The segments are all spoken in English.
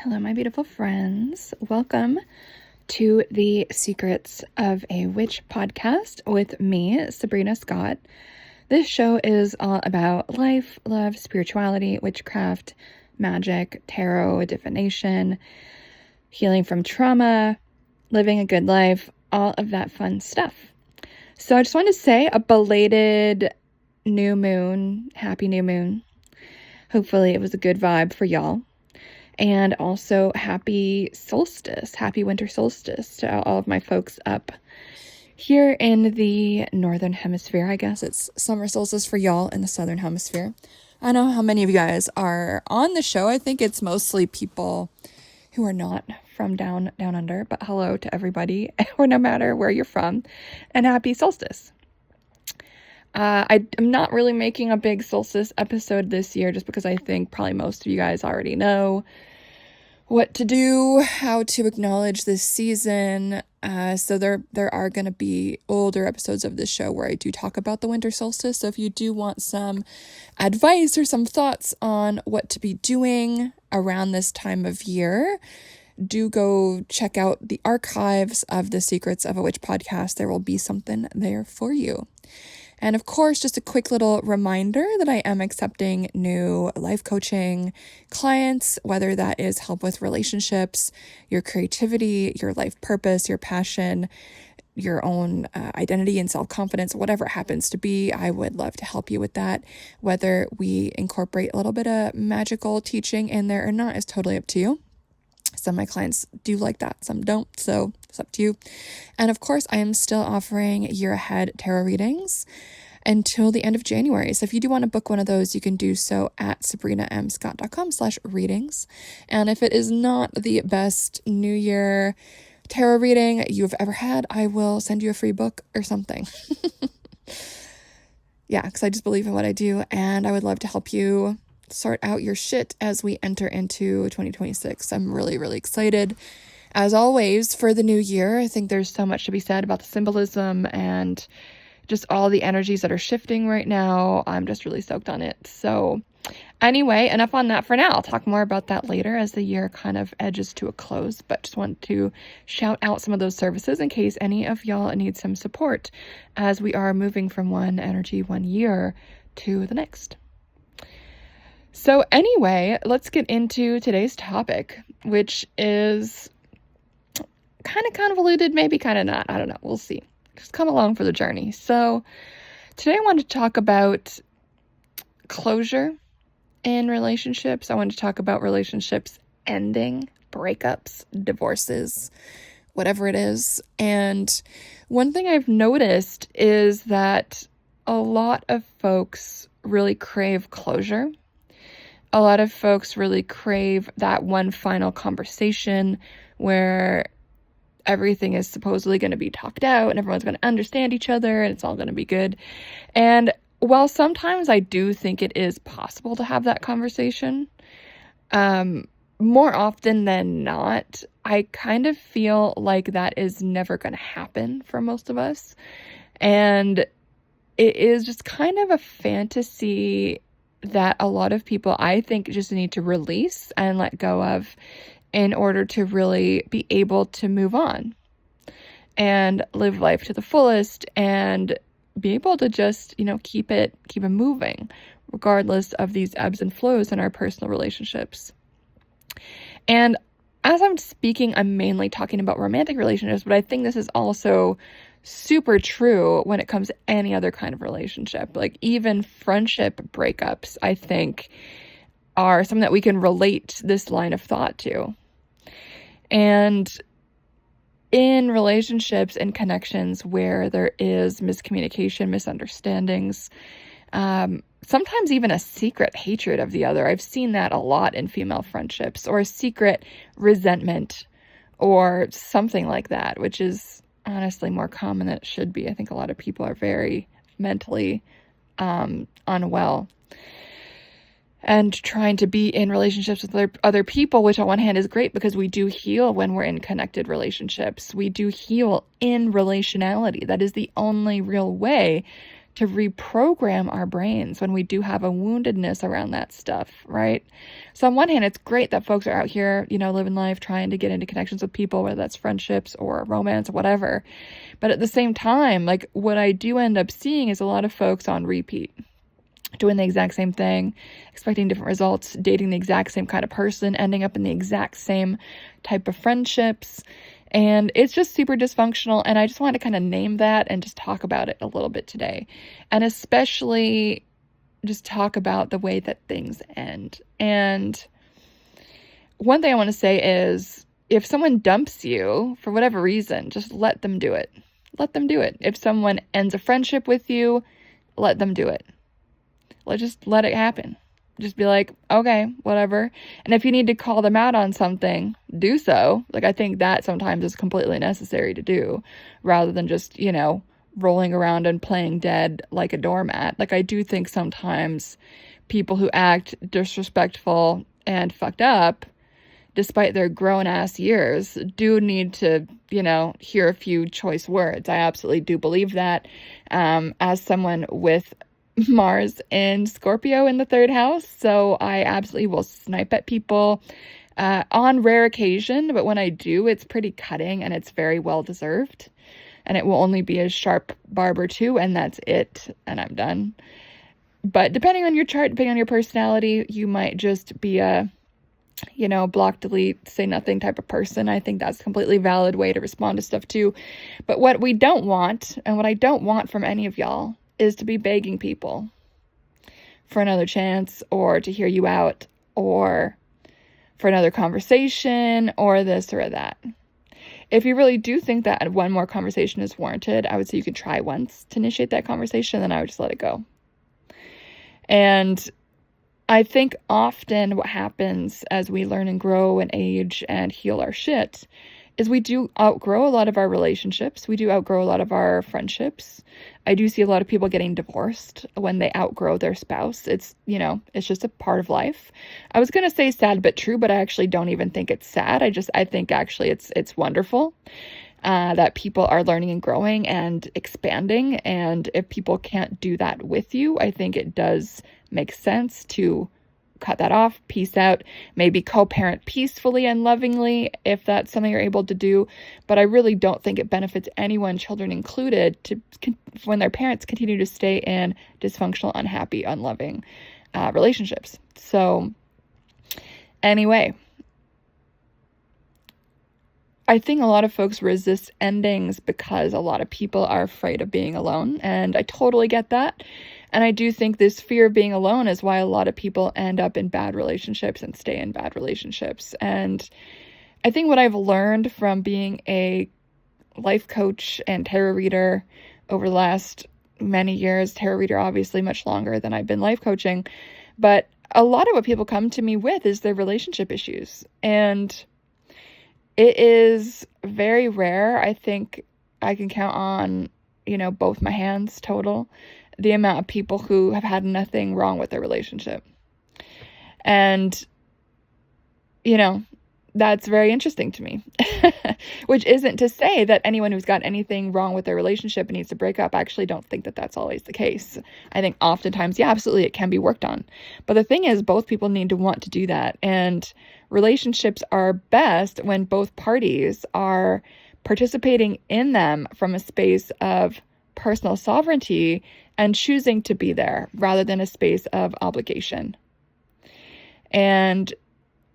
Hello, my beautiful friends. Welcome to the Secrets of a Witch podcast with me, Sabrina Scott. This show is all about life, love, spirituality, witchcraft, magic, tarot, divination, healing from trauma, living a good life, all of that fun stuff. So I just wanted to say a belated new moon, happy new moon. Hopefully it was a good vibe for y'all. And also happy solstice, happy winter solstice to all of my folks up here in the northern hemisphere. I guess it's summer solstice for y'all in the southern hemisphere. I know how many of you guys are on the show. I think it's mostly people who are not from down under, but hello to everybody, or no matter where you're from, and happy solstice. I'm not really making a big solstice episode this year just because I think probably most of you guys already know what to do, how to acknowledge this season. So there are going to be older episodes of this show where I do talk about the winter solstice. So if you do want some advice or some thoughts on what to be doing around this time of year, do go check out the archives of the Secrets of a Witch podcast. There will be something there for you. And of course, just a quick little reminder that I am accepting new life coaching clients, whether that is help with relationships, your creativity, your life purpose, your passion, your own identity and self-confidence, whatever it happens to be. I would love to help you with that. Whether we incorporate a little bit of magical teaching in there or not is totally up to you. Some of my clients do like that, some don't, so it's up to you. And of course, I am still offering year ahead tarot readings until the end of January. So if you do want to book one of those, you can do so at sabrinamscott.com/readings. And if it is not the best New Year tarot reading you've ever had, I will send you a free book or something. Yeah, because I just believe in what I do, and I would love to help you sort out your shit as we enter into 2026. I'm really, really excited. As always, for the new year, I think there's so much to be said about the symbolism and just all the energies that are shifting right now. I'm just really stoked on it. So anyway, enough on that for now. I'll talk more about that later as the year kind of edges to a close, but just want to shout out some of those services in case any of y'all need some support as we are moving from one energy, 1 year to the next. So anyway, let's get into today's topic, which is kind of convoluted, maybe kind of not. I don't know. We'll see. Just come along for the journey. So today I want to talk about closure in relationships. I want to talk about relationships ending, breakups, divorces, whatever it is. And one thing I've noticed is that a lot of folks really crave closure. A lot of folks really crave that one final conversation where everything is supposedly going to be talked out and everyone's going to understand each other and it's all going to be good. And while sometimes I do think it is possible to have that conversation, more often than not, I kind of feel like that is never going to happen for most of us. And it is just kind of a fantasy that a lot of people, I think, just need to release and let go of in order to really be able to move on and live life to the fullest and be able to just, keep it moving regardless of these ebbs and flows in our personal relationships. And as I'm speaking, I'm mainly talking about romantic relationships, but I think this is also super true when it comes to any other kind of relationship. Like even friendship breakups, I think, are something that we can relate this line of thought to. And in relationships and connections where there is miscommunication, misunderstandings, sometimes even a secret hatred of the other. I've seen that a lot in female friendships, or a secret resentment or something like that, which is honestly more common than it should be. I think a lot of people are very mentally unwell and trying to be in relationships with other people, which on one hand is great because we do heal when we're in connected relationships. We do heal in relationality. That is the only real way to reprogram our brains when we do have a woundedness around that stuff, right? So on one hand, it's great that folks are out here, living life, trying to get into connections with people, whether that's friendships or romance or whatever. But at the same time, like, what I do end up seeing is a lot of folks on repeat, doing the exact same thing, expecting different results, dating the exact same kind of person, ending up in the exact same type of friendships. And it's just super dysfunctional. And I just want to kind of name that and just talk about it a little bit today. And especially just talk about the way that things end. And one thing I want to say is, if someone dumps you for whatever reason, just let them do it. Let them do it. If someone ends a friendship with you, let them do it. Just let it happen. Just be like, okay, whatever. And if you need to call them out on something, do so. Like, I think that sometimes is completely necessary to do, rather than just, rolling around and playing dead like a doormat. Like, I do think sometimes people who act disrespectful and fucked up, despite their grown-ass years, do need to, hear a few choice words. I absolutely do believe that. As someone with Mars in Scorpio in the 3rd house, so I absolutely will snipe at people on rare occasion, but when I do, it's pretty cutting and it's very well deserved, and it will only be a sharp barb or two, and that's it, and I'm done. But depending on your chart, depending on your personality, you might just be a block, delete, say nothing type of person. I think that's a completely valid way to respond to stuff too. But what we don't want, and what I don't want from any of y'all, is to be begging people for another chance, or to hear you out, or for another conversation, or this or that. If you really do think that one more conversation is warranted, I would say you could try once to initiate that conversation, then I would just let it go. And I think often what happens as we learn and grow and age and heal our shit is we do outgrow a lot of our relationships. We do outgrow a lot of our friendships. I do see a lot of people getting divorced when they outgrow their spouse. It's, it's just a part of life. I was going to say sad but true, but I actually don't even think it's sad. I think actually it's wonderful that people are learning and growing and expanding. And if people can't do that with you, I think it does make sense to cut that off, peace out, maybe co-parent peacefully and lovingly if that's something you're able to do. But I really don't think it benefits anyone, children included, when their parents continue to stay in dysfunctional, unhappy, unloving relationships. So anyway, I think a lot of folks resist endings because a lot of people are afraid of being alone, and I totally get that. And I do think this fear of being alone is why a lot of people end up in bad relationships and stay in bad relationships. And I think what I've learned from being a life coach and tarot reader over the last many years, tarot reader obviously much longer than I've been life coaching, but a lot of what people come to me with is their relationship issues. And it is very rare. I think I can count on, both my hands total, the amount of people who have had nothing wrong with their relationship. And, that's very interesting to me, which isn't to say that anyone who's got anything wrong with their relationship and needs to break up, I actually don't think that that's always the case. I think oftentimes, yeah, absolutely, it can be worked on. But the thing is, both people need to want to do that. And relationships are best when both parties are participating in them from a space of personal sovereignty and choosing to be there rather than a space of obligation. And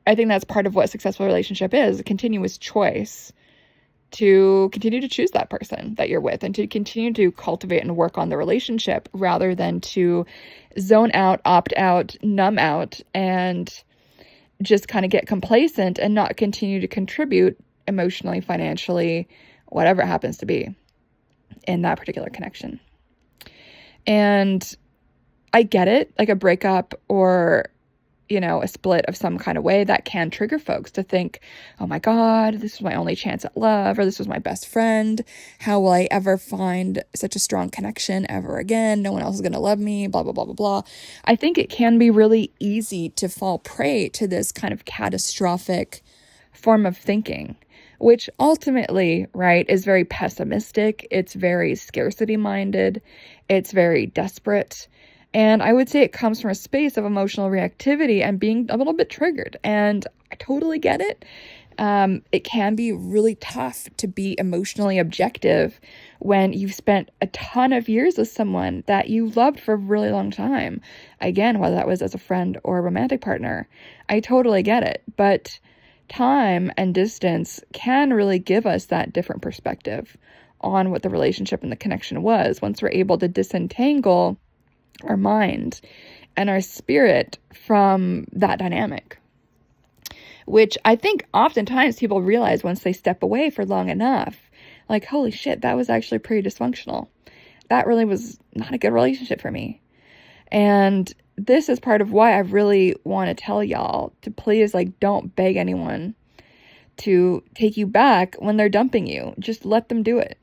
I think that's part of what a successful relationship is, a continuous choice to continue to choose that person that you're with and to continue to cultivate and work on the relationship rather than to zone out, opt out, numb out, and just kind of get complacent and not continue to contribute emotionally, financially, whatever it happens to be in that particular connection. And I get it, like a breakup or, a split of some kind of way that can trigger folks to think, oh my God, this was my only chance at love, or this was my best friend. How will I ever find such a strong connection ever again? No one else is going to love me, blah, blah, blah, blah, blah. I think it can be really easy to fall prey to this kind of catastrophic form of thinking which ultimately, right, is very pessimistic. It's very scarcity minded. It's very desperate. And I would say it comes from a space of emotional reactivity and being a little bit triggered. And I totally get it. It can be really tough to be emotionally objective when you've spent a ton of years with someone that you loved for a really long time. Again, whether that was as a friend or a romantic partner. I totally get it. But time and distance can really give us that different perspective on what the relationship and the connection was once we're able to disentangle our mind and our spirit from that dynamic, which I think oftentimes people realize once they step away for long enough, like, holy shit, that was actually pretty dysfunctional. That really was not a good relationship for me. And this is part of why I really want to tell y'all to please, like, don't beg anyone to take you back when they're dumping you. Just let them do it.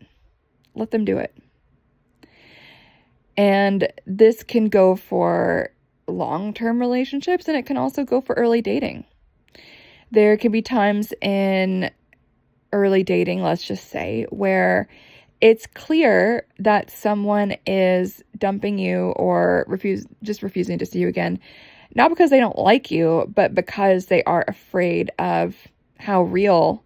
Let them do it. And this can go for long-term relationships, and it can also go for early dating. There can be times in early dating, let's just say, where it's clear that someone is dumping you or refusing to see you again, not because they don't like you, but because they are afraid of how real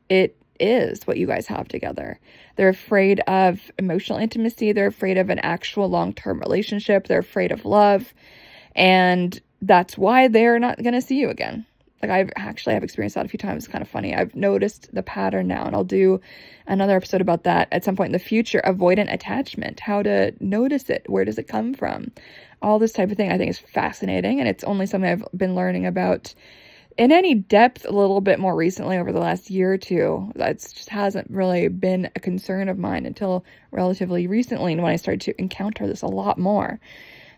it is what you guys have together. They're afraid of emotional intimacy. They're afraid of an actual long-term relationship. They're afraid of love. And that's why they're not going to see you again. Like, I've experienced that a few times. It's kind of funny. I've noticed the pattern now, and I'll do another episode about that at some point in the future. Avoidant attachment, how to notice it. Where does it come from? All this type of thing I think is fascinating, and it's only something I've been learning about in any depth a little bit more recently over the last year or two. That just hasn't really been a concern of mine until relatively recently, and when I started to encounter this a lot more.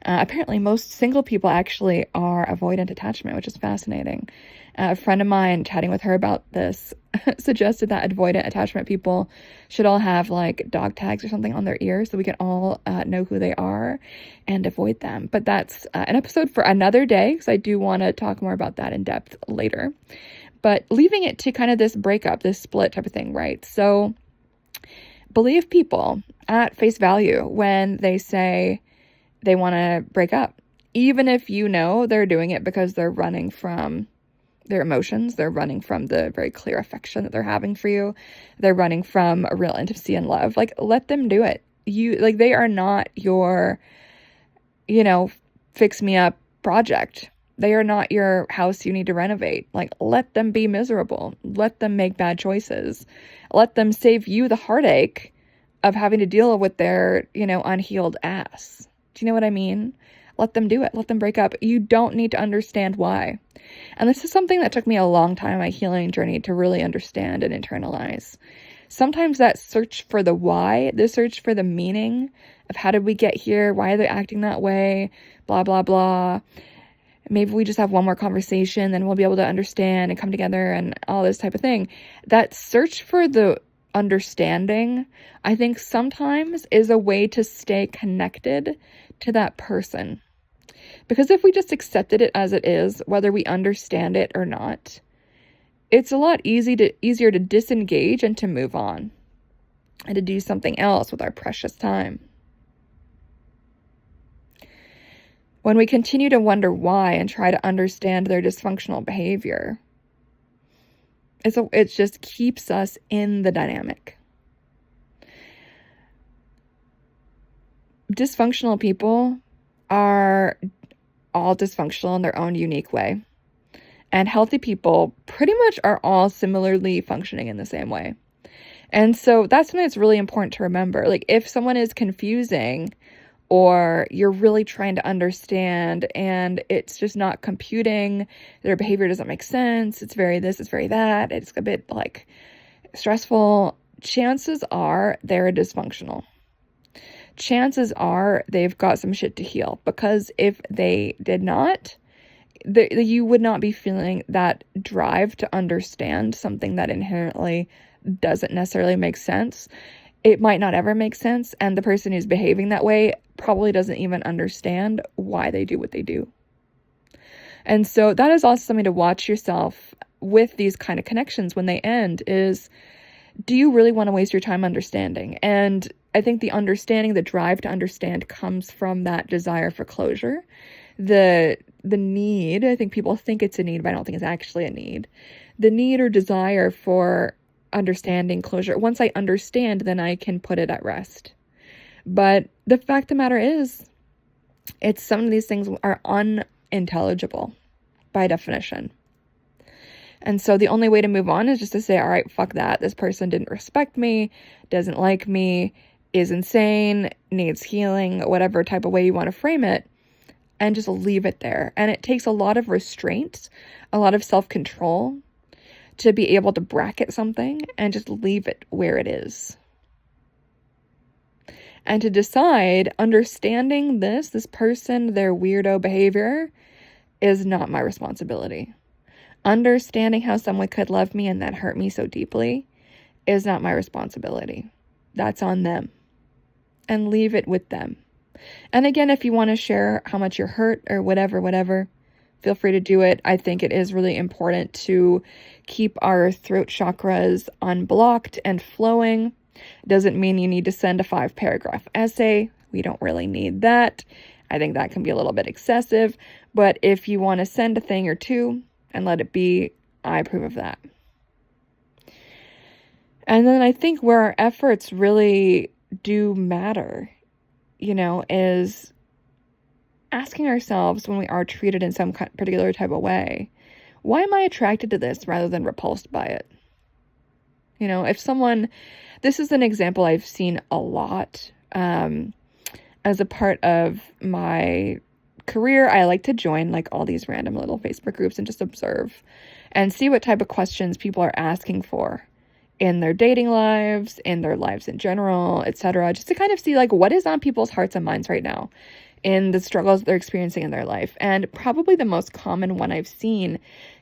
Apparently, most single people actually are avoidant attachment, which is fascinating. A friend of mine, chatting with her about this, suggested that avoidant attachment people should all have like dog tags or something on their ears so we can all know who they are and avoid them. But that's an episode for another day, because I do want to talk more about that in depth later. But leaving it to kind of this breakup, this split type of thing, right? So believe people at face value when they say they want to break up, even if you know they're doing it because they're running from their emotions. They're running from the very clear affection that they're having for you. They're running from a real intimacy and love. Like, let them do it. They are not your, fix me up project. They are not your house you need to renovate. Like, let them be miserable. Let them make bad choices. Let them save you the heartache of having to deal with their, unhealed ass. Do you know what I mean? Let them do it. Let them break up. You don't need to understand why. And this is something that took me a long time on my healing journey to really understand and internalize. Sometimes that search for the why, the search for the meaning of how did we get here? Why are they acting that way? Blah, blah, blah. Maybe we just have one more conversation, then we'll be able to understand and come together and all this type of thing. That search for the understanding, I think sometimes is a way to stay connected to that person. Because if we just accepted it as it is, whether we understand it or not, it's a lot easier to disengage and to move on and to do something else with our precious time. When we continue to wonder why and try to understand their dysfunctional behavior, it just keeps us in the dynamic. Dysfunctional people are all dysfunctional in their own unique way. And healthy people pretty much are all similarly functioning in the same way. And so that's something that's really important to remember. Like, if someone is confusing or you're really trying to understand and it's just not computing, their behavior doesn't make sense, it's very this, it's very that, it's a bit like stressful, chances are they're dysfunctional. Chances are they've got some shit to heal, because if they did not, you would not be feeling that drive to understand something that inherently doesn't necessarily make sense. It might not ever make sense, and the person who's behaving that way probably doesn't even understand why they do what they do. And so that is also something to watch yourself with these kind of connections when they end is, do you really want to waste your time understanding? And I think the understanding, the drive to understand comes from that desire for closure. The need, I think people think it's a need, but I don't think it's actually a need. The need or desire for understanding, closure. Once I understand, then I can put it at rest. But the fact of the matter is, some of these things are unintelligible by definition. And so the only way to move on is just to say, all right, fuck that. This person didn't respect me, doesn't like me, is insane, needs healing, whatever type of way you want to frame it, and just leave it there. And it takes a lot of restraint, a lot of self-control to be able to bracket something and just leave it where it is. And to decide, understanding this person, their weirdo behavior is not my responsibility. Understanding how someone could love me and that hurt me so deeply is not my responsibility. That's on them. And leave it with them. And again, if you want to share how much you're hurt or whatever, feel free to do it. I think it is really important to keep our throat chakras unblocked and flowing. Doesn't mean you need to send a 5-paragraph essay. We don't really need that. I think that can be a little bit excessive. But if you want to send a thing or two and let it be, I approve of that. And then I think where our efforts really do matter, is asking ourselves when we are treated in some particular type of way, why am I attracted to this rather than repulsed by it? If someone, this is an example I've seen a lot as a part of my career. I like to join like all these random little Facebook groups and just observe and see what type of questions people are asking for in their dating lives, in their lives in general, etc. Just to kind of see like what is on people's hearts and minds right now in the struggles they're experiencing in their life. And probably the most common one I've seen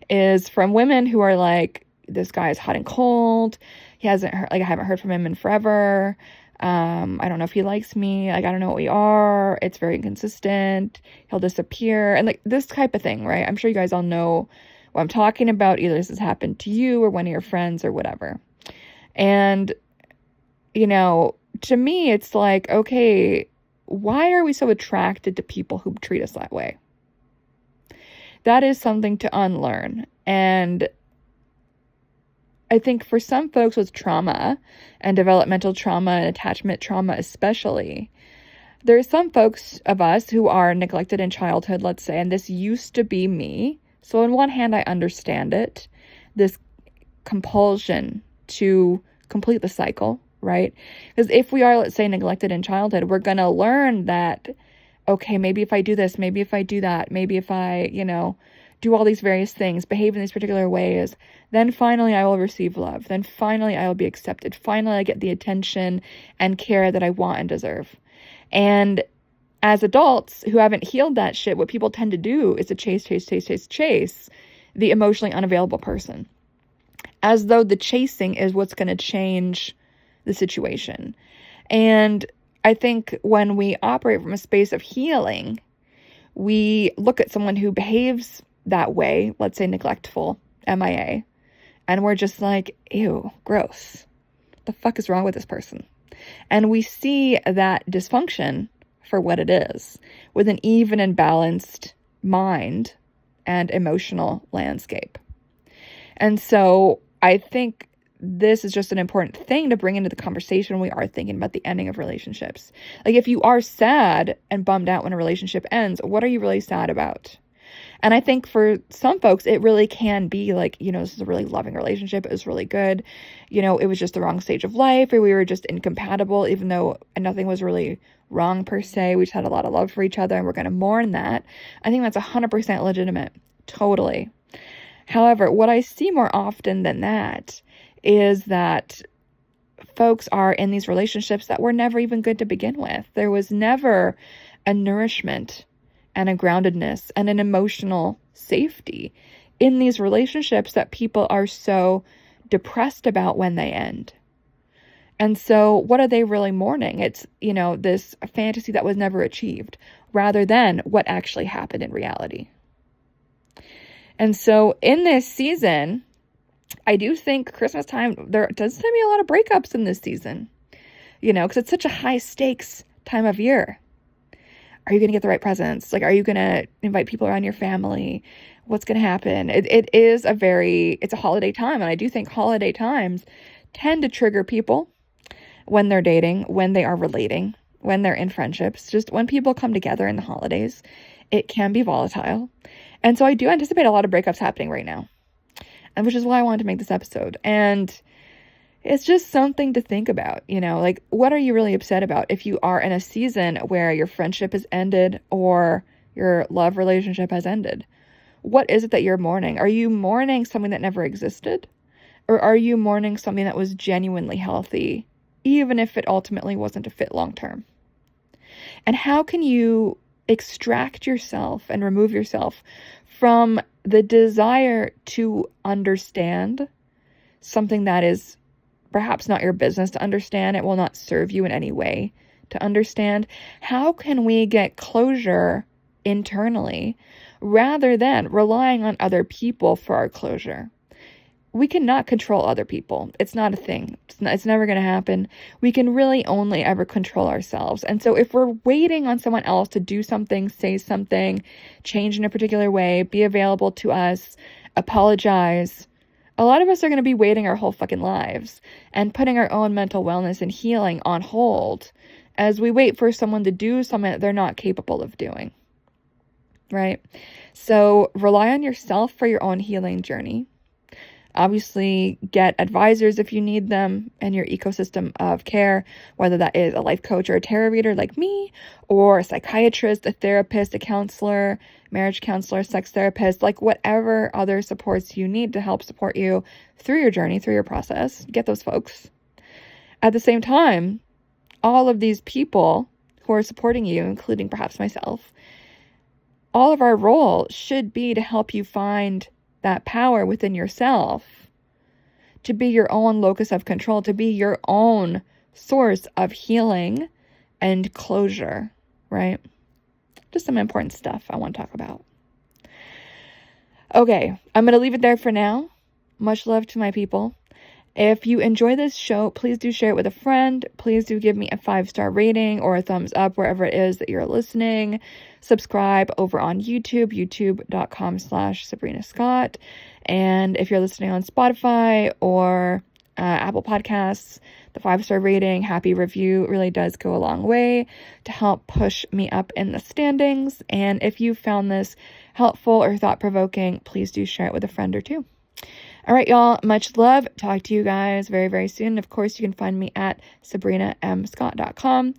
is from women who are like, this guy is hot and cold. He hasn't heard, like I haven't heard from him in forever. I don't know if he likes me. Like, I don't know what we are. It's very inconsistent. He'll disappear. And like this type of thing, right? I'm sure you guys all know what I'm talking about. Either this has happened to you or one of your friends or whatever. And, to me, it's like, okay, why are we so attracted to people who treat us that way? That is something to unlearn. And I think for some folks with trauma and developmental trauma and attachment trauma especially, there are some folks of us who are neglected in childhood, let's say, and this used to be me. So on one hand, I understand it, this compulsion to complete the cycle, right? Because if we are, let's say, neglected in childhood, we're going to learn that, okay, maybe if I do this, maybe if I do that, maybe if I, do all these various things, behave in these particular ways, then finally I will receive love. Then finally I will be accepted. Finally I get the attention and care that I want and deserve. And as adults who haven't healed that shit, what people tend to do is to chase the emotionally unavailable person, as though the chasing is what's going to change the situation. And I think when we operate from a space of healing, we look at someone who behaves that way, let's say neglectful, MIA, and we're just like, ew, gross. What the fuck is wrong with this person? And we see that dysfunction for what it is, with an even and balanced mind and emotional landscape. And so I think this is just an important thing to bring into the conversation when we are thinking about the ending of relationships. Like, if you are sad and bummed out when a relationship ends, what are you really sad about? And I think for some folks, it really can be like, this is a really loving relationship. It was really good. It was just the wrong stage of life, or we were just incompatible, even though nothing was really wrong per se. We just had a lot of love for each other and we're going to mourn that. I think that's 100% legitimate. Totally. However, what I see more often than that is that folks are in these relationships that were never even good to begin with. There was never a nourishment and a groundedness and an emotional safety in these relationships that people are so depressed about when they end. And so what are they really mourning? It's, this fantasy that was never achieved rather than what actually happened in reality. And so in this season, I do think Christmas time, there does tend to be a lot of breakups in this season, because it's such a high stakes time of year. Are you going to get the right presents? Like, are you going to invite people around your family? What's going to happen? It's a holiday time. And I do think holiday times tend to trigger people when they're dating, when they are relating, when they're in friendships. Just when people come together in the holidays, it can be volatile. And so I do anticipate a lot of breakups happening right now, and which is why I wanted to make this episode. And it's just something to think about, like, what are you really upset about if you are in a season where your friendship has ended or your love relationship has ended? What is it that you're mourning? Are you mourning something that never existed? Or are you mourning something that was genuinely healthy, even if it ultimately wasn't a fit long term? And how can you extract yourself and remove yourself from the desire to understand something that is perhaps not your business to understand? It will not serve you in any way to understand. How can we get closure internally rather than relying on other people for our closure? We cannot control other people. It's not a thing. It's never going to happen. We can really only ever control ourselves. And so if we're waiting on someone else to do something, say something, change in a particular way, be available to us, apologize, a lot of us are going to be waiting our whole fucking lives and putting our own mental wellness and healing on hold as we wait for someone to do something that they're not capable of doing, right? So rely on yourself for your own healing journey. Obviously, get advisors if you need them in your ecosystem of care, whether that is a life coach or a tarot reader like me, or a psychiatrist, a therapist, a counselor, marriage counselor, sex therapist, like whatever other supports you need to help support you through your journey, through your process. Get those folks. At the same time, all of these people who are supporting you, including perhaps myself, all of our role should be to help you find that power within yourself to be your own locus of control, to be your own source of healing and closure, right? Just some important stuff I want to talk about. Okay, I'm going to leave it there for now. Much love to my people. If you enjoy this show, please do share it with a friend. Please do give me a 5-star rating or a thumbs up wherever it is that you're listening. Subscribe over on YouTube, youtube.com/Sabrina Scott. And if you're listening on Spotify or Apple Podcasts, the 5-star rating, happy review really does go a long way to help push me up in the standings. And if you found this helpful or thought-provoking, please do share it with a friend or two. All right, y'all. Much love. Talk to you guys very, very soon. Of course, you can find me at SabrinaMScott.com.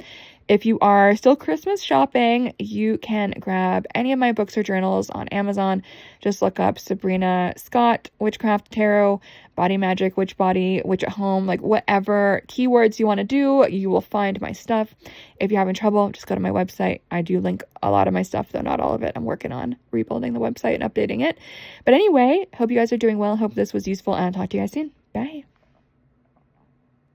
If you are still Christmas shopping, you can grab any of my books or journals on Amazon. Just look up Sabrina Scott, Witchcraft, Tarot, Body Magic, Witch Body, Witch at Home, like whatever keywords you want to do, you will find my stuff. If you're having trouble, just go to my website. I do link a lot of my stuff, though not all of it. I'm working on rebuilding the website and updating it. But anyway, hope you guys are doing well. Hope this was useful, and I'll talk to you guys soon. Bye.